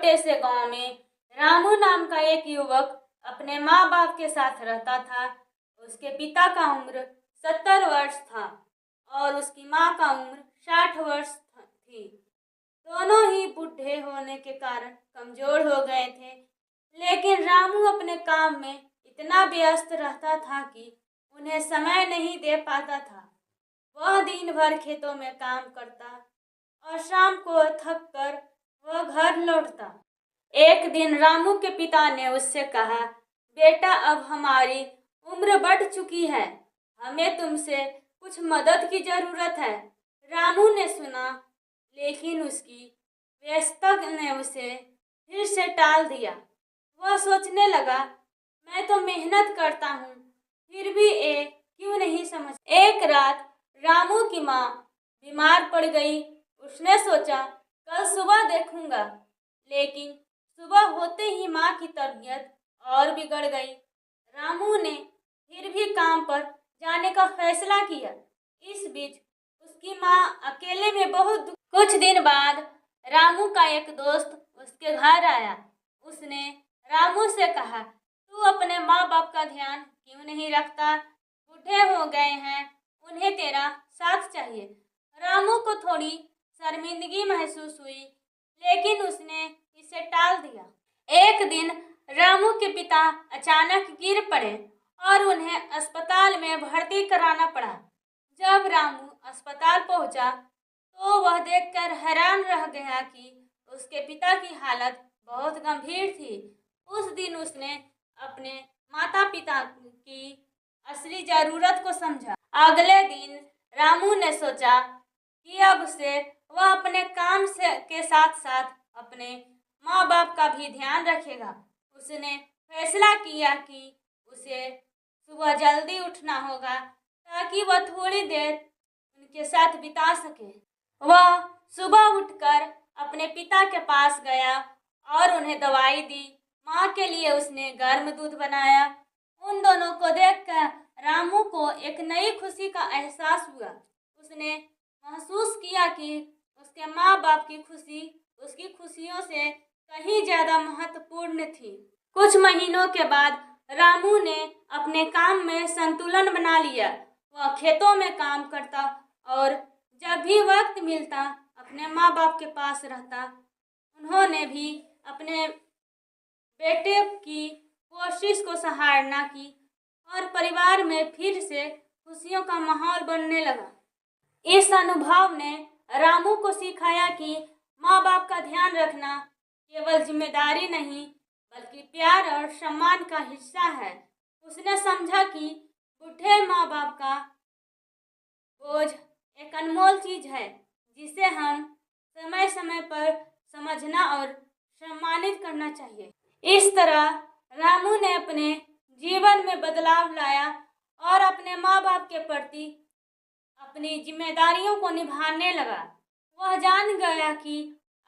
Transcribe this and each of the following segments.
छोटे से गांव में रामू नाम का एक युवक अपने माँ बाप के साथ रहता था। उसके पिता का उम्र 70 वर्ष था और उसकी माँ का उम्र 60 वर्ष थी। दोनों ही बूढ़े होने के कारण कमजोर हो गए थे, लेकिन रामू अपने काम में इतना व्यस्त रहता था कि उन्हें समय नहीं दे पाता था। वह दिन भर खेतों में काम करता और शाम को थक कर वह घर लौटता। एक दिन रामू के पिता ने उससे कहा, बेटा, अब हमारी उम्र बढ़ चुकी है, हमें तुमसे कुछ मदद की जरूरत है। रामू ने सुना, लेकिन उसकी व्यस्तता ने उसे फिर से टाल दिया। वह सोचने लगा, मैं तो मेहनत करता हूँ, फिर भी ये क्यों नहीं समझ। एक रात रामू की माँ बीमार पड़ गई। उसने सोचा, कल सुबह देखूंगा, लेकिन सुबह होते ही माँ की तबीयत और बिगड़ गई। रामू ने फिर भी काम पर जाने का फैसला किया। इस बीच उसकी माँ अकेले में बहुत कुछ दिन बाद रामू का एक दोस्त उसके घर आया। उसने रामू से कहा, तू अपने माँ बाप का ध्यान क्यों नहीं रखता? बूढ़े हो गए हैं, उन्हें तेरा साथ चाहिए। रामू को थोड़ी शर्मिंदगी महसूस हुई, लेकिन उसने इसे टाल दिया। एक दिन रामू के पिता अचानक गिर पड़े और उन्हें अस्पताल में भर्ती कराना पड़ा। जब रामू अस्पताल पहुंचा तो वह देखकर हैरान रह गया कि उसके पिता की हालत बहुत गंभीर थी। उस दिन उसने अपने माता पिता की असली जरूरत को समझा। अगले दिन रामू ने सोचा कि अब से वह अपने काम के साथ साथ अपने माँ बाप का भी ध्यान रखेगा। उसने फैसला किया कि उसे सुबह जल्दी उठना होगा ताकि वह थोड़ी देर उनके साथ बिता सके। वह सुबह उठकर अपने पिता के पास गया और उन्हें दवाई दी। माँ के लिए उसने गर्म दूध बनाया। उन दोनों को देखकर रामू को एक नई खुशी का एहसास हुआ। उसने महसूस किया कि उसके माँ बाप की खुशी उसकी खुशियों से कहीं ज्यादा महत्वपूर्ण थी। कुछ महीनों के बाद रामू ने अपने काम में संतुलन बना लिया। वह खेतों में काम करता और जब भी वक्त मिलता अपने माँ बाप के पास रहता। उन्होंने भी अपने बेटे की कोशिश को सराहना की और परिवार में फिर से खुशियों का माहौल बनने लगा। इस अनुभव ने रामू को सिखाया कि माँ बाप का ध्यान रखना केवल जिम्मेदारी नहीं, बल्कि प्यार और सम्मान का हिस्सा है। उसने समझा कि बूढ़े माँ बाप का बोझ एक अनमोल चीज है, जिसे हम समय समय पर समझना और सम्मानित करना चाहिए। इस तरह रामू ने अपने जीवन में बदलाव लाया और अपने माँ बाप के प्रति अपनी जिम्मेदारियों को निभाने लगा। वह जान गया कि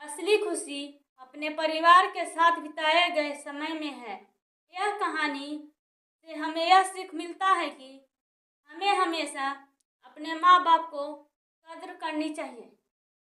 असली खुशी अपने परिवार के साथ बिताए गए समय में है। यह कहानी से हमें यह सीख मिलता है कि हमें हमेशा अपने माँ बाप को कद्र करनी चाहिए।